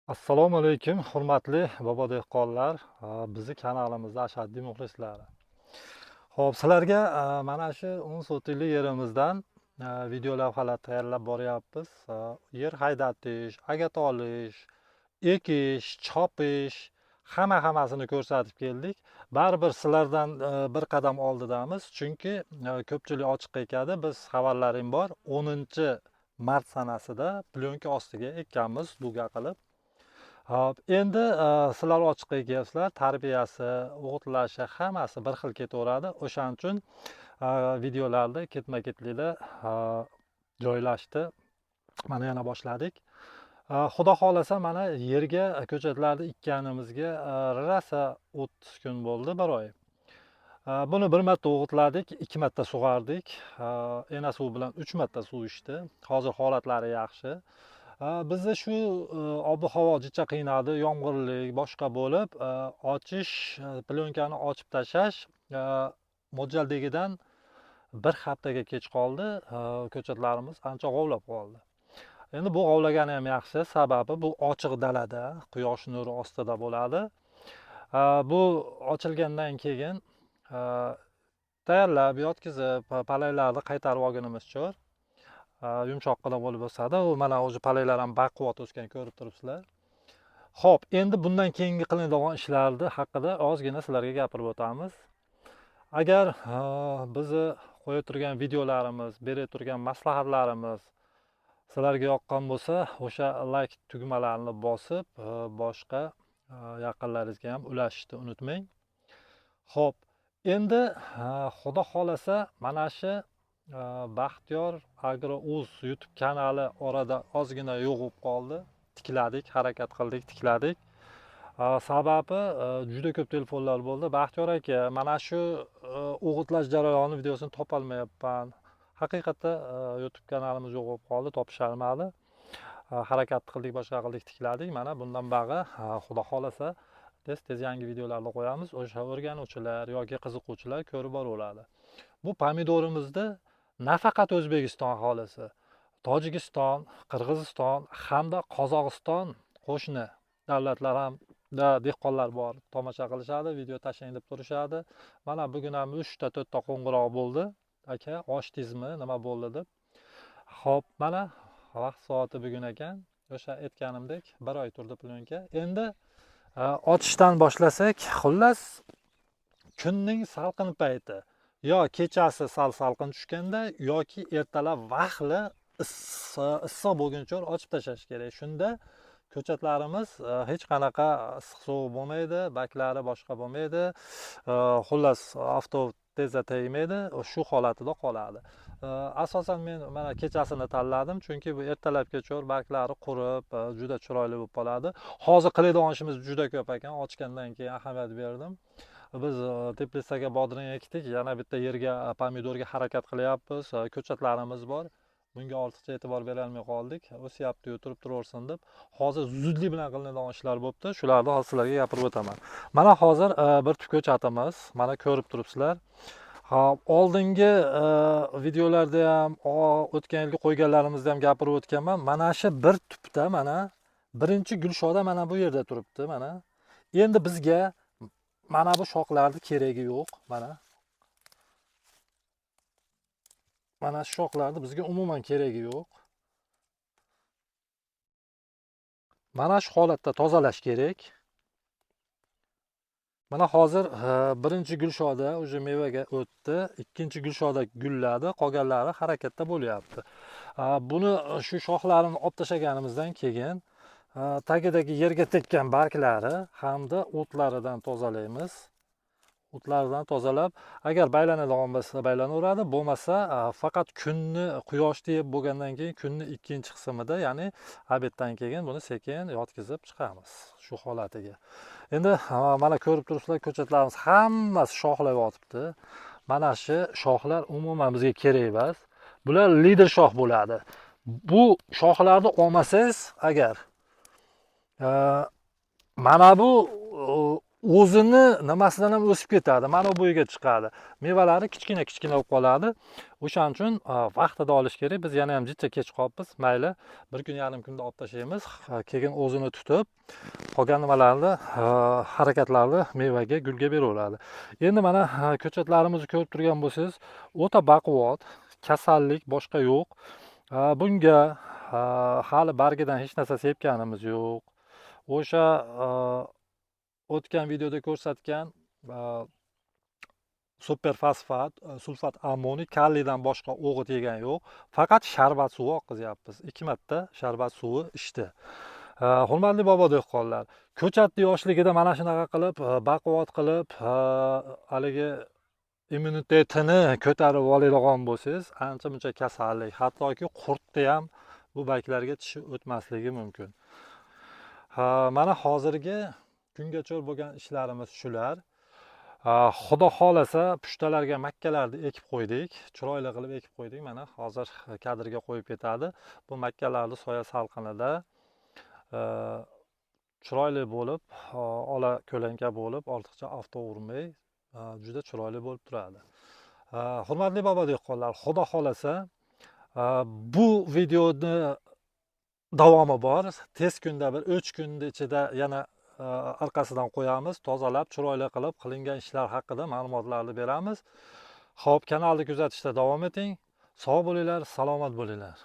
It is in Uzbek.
Assalomu alaykum, hurmatli bobo dehqonlar, bizni kanalimizda ashaddiy muxlislari. Xo'p, sizlarga mana shu 10 sotinlik yerimizdan video lavhalar tayyorlab boryapmiz. Yer haydatish, agat olish, ekish, chopish, hammasini ko'rsatib keldik. Baribir sizlardan bir qadam oldidamiz, chunki ko'pchilik ochiq ekadi. Biz xabarlarim bor, 10-mart sanasida plyonka ostiga ekkanmiz duga qilib. Hop, endi sizlar ochiq egasizlar, tarbiyasi, o'g'itlashi hammasi bir xil ketaveradi. O'shaning uchun videolarni ketma-ketlikda joylashdi. Mana yana boshladik. Xudo xolasa mana yerga ko'chatlarni ekkanimizga rosa 30 kun bo'ldi, bir oy. Buni bir marta o'g'itladik, 2 marta sug'ardik. Ena suv bilan 3 marta suv ichdi. Hozir holatlari yaxshi. Bizni shu ob-havo jicha qiynadi, yomg'irli, boshqa bo'lib, ochish, plyonkani ochib tashlash mo'ljaldagidan bir haftaga kech qoldi. Ko'chatlarimiz ancha g'ovlab qoldi. Endi bu g'ovlagani ham yaxshi, sababi bu ochiq dalada, quyosh nuri ostida bo'ladi. Bu ochilgandan keyin tayyorlab, yotkizib, palaylarni qaytarib olgunimiz cho'r. Yumshoqqina bo'lib o'sadi. U mana o'sha palaylar ham baquvvat o'sgan, ko'rib turibsizlar. Xo'p, endi bundan keyingi qilinadigan ishlarni haqida ozgina sizlarga gapirib o'tamiz. Agar bizni qo'yib turgan videolarimiz, berib turgan maslahatlarimiz sizlarga yoqqan bo'lsa, o'sha like tugmalarini bosib, boshqa yaqinlaringizga ham ulashishni unutmang. Xo'p, endi xudo xolasa mana shu Baxtiyor Agro.uz YouTube kanali orada ozgina yo'g'ib qoldi. Tikladik, harakat qildik, tikladik. Sababi juda ko'p telefonlar bo'ldi. Baxtiyor aka, mana shu o'g'itlash jarayoni videosini topolmayapman. Haqiqatda YouTube kanalimiz yo'g'ib qoldi, topishalmadi. Harakat qildik, boshqa qildik, tikladik. Mana bundan bag'i xudo xolasa tez yangi videolarni qo'yamiz. O'sha o'rganuvchilar yoki qiziquvchilar ko'rib boraveradi. Bu pomidorimizni nafaqat O'zbekiston aholisi, Tojikiston, Qirg'iziston hamda Qozog'iston qo'shni davlatlar ham dehqonlar bor, tomosha qilishadi, video tashlang deb turishadi. Mana bugun ham 3 ta 4 ta qo'ng'iroq bo'ldi. Aka, ochdingizmi, nima bo'ldi deb. Xo'p, mana vaqt soati bugun ekan. O'sha aytganimdek 1 oy turdi plyonka. Endi ochishdan boshlasak, xullas kunning salqin payti, yo kechasi salqin tushganda yoki ertalab vaqtli issiq bo'lguncha ochib tashlash kerak. Shunda ko'chatlarimiz hech qanaqa issiq sovuq bo'lmaydi, baklari boshqa bo'lmaydi. Xullas avto tezda tegmaydi, shu holatida qoladi. Asosan men mana kechasini tanladim, chunki bu ertalabga cho'r barglari qurib, juda chiroyli bo'lib qoladi. Hozir qiladigan ishimiz juda ko'p ekan, ochgandan keyin ahamiyat berdim. Biz teplitsaga bodring ekdik, yana bitta yerga pomidorga harakat qilyapmiz. Ko'chatlarimiz bor. Bunga ortiqcha e'tibor bera olmay qoldik. O'syapti-yu, turaversin deb. Hozir zudlik bilan qilinadigan ishlar bo'libdi. Shularni hozir sizlarga gapirib o'taman. Mana hozir bir tup ko'chatimiz, mana ko'rib turibsizlar. Hop, oldingi videolarda ham, o'tgan yilgi qo'yganlarimizda ham gapirib o'tganman. Mana shu bir tupda mana birinchi gulshoda mana bu yerda turibdi, mana. Endi bizga mana bu shoxlarning keragi yo'q, mana. Mana shu shoxlarni bizga umuman keragi yo'q. Mana shu holatda tozalash kerak. Mana hozir birinchi gulshoda o'sha mevaga o'tdi, ikkinchi gulshoda gulladi, qolganlari harakatda bo'lyapti. Buni shu shoxlarini olib tashlaganimizdan keyin tagidagi yerga tekkan barglari hamda o'tlaridan tozalaymiz. O'tlaridan tozalab, agar baylanadigan bo'lsa baylanaveradi, bo'lmasa faqat kunni quyoshda yeb bo'lgandan keyin kunni ikkinchi qismida, ya'ni obeddan keyin buni sekin yotkizib chiqamiz shu holatiga. Endi mana ko'rib turibsizlar, ko'chatlarimiz hammasi shoxlab yotibdi. Mana shu shoxlar umuman bizga kerak emas. Bular lider shox bo'ladi. Bu shoxlarni olmasangiz agar mana bu o'zini nimasidan ham o'sib ketadi. Mana bu yerga chiqadi. Mevalari kichkina bo'lib qoladi. O'shaning uchun vaqtida olish kerak. Biz yana ham jicha kech qolibmiz. Mayli, 1 kun yarim kunda olib tashlaymiz. Keyin o'zini tutib, qolgan nimalarni harakatlarni mevaga, gulga beraveradi. Endi mana ko'chatlarimizni ko'rib turgan bo'lsangiz, o'ta baquvvat, kasallik boshqa yo'q. Bunga hali bargidan hech narsa sepganimiz yo'q. O'sha o'tgan videoda ko'rsatgan super fosfat, sulfat ammoniy, kalliydan boshqa o'g'it yegan yo'q. Faqat sharbat suvi oqqizyapmiz. 2 marta sharbat suvi ichdi. Hurmatli bobo dehqonlar, ko'chatni yoshligida mana shunaqa qilib, baquvvat qilib, haligi immunitetini ko'tarib oladigan bo'lsangiz, ancha-muncha kasallik, hattoki qurtni ham bu baklarga tishi o'tmasligi mumkin. Mana hozirgi kungacha bo'lgan ishlarimiz shular. Xudo xolasa pushtalarga makkalarni ekib qo'ydik, chiroyli qilib ekib qo'ydik. Mana hozir kadrga qo'yib ketadi. Bu makkalarni soya salqinida chiroyli bo'lib, ola ko'lanka bo'lib, ortiqcha oftob urmay, juda chiroyli bo'lib turadi. Hurmatli bobo dehqonlar, xudo xolasa bu videoni davomi bor. Tez kunda bir 3 kunning ichida yana orqasidan qo'yamiz, tozalab, chiroyli qilib qilingan ishlar haqida ma'lumotlarni beramiz. Xo'p, kanalni kuzatishda davom eting. Sog' bo'linglar, salomat bo'linglar.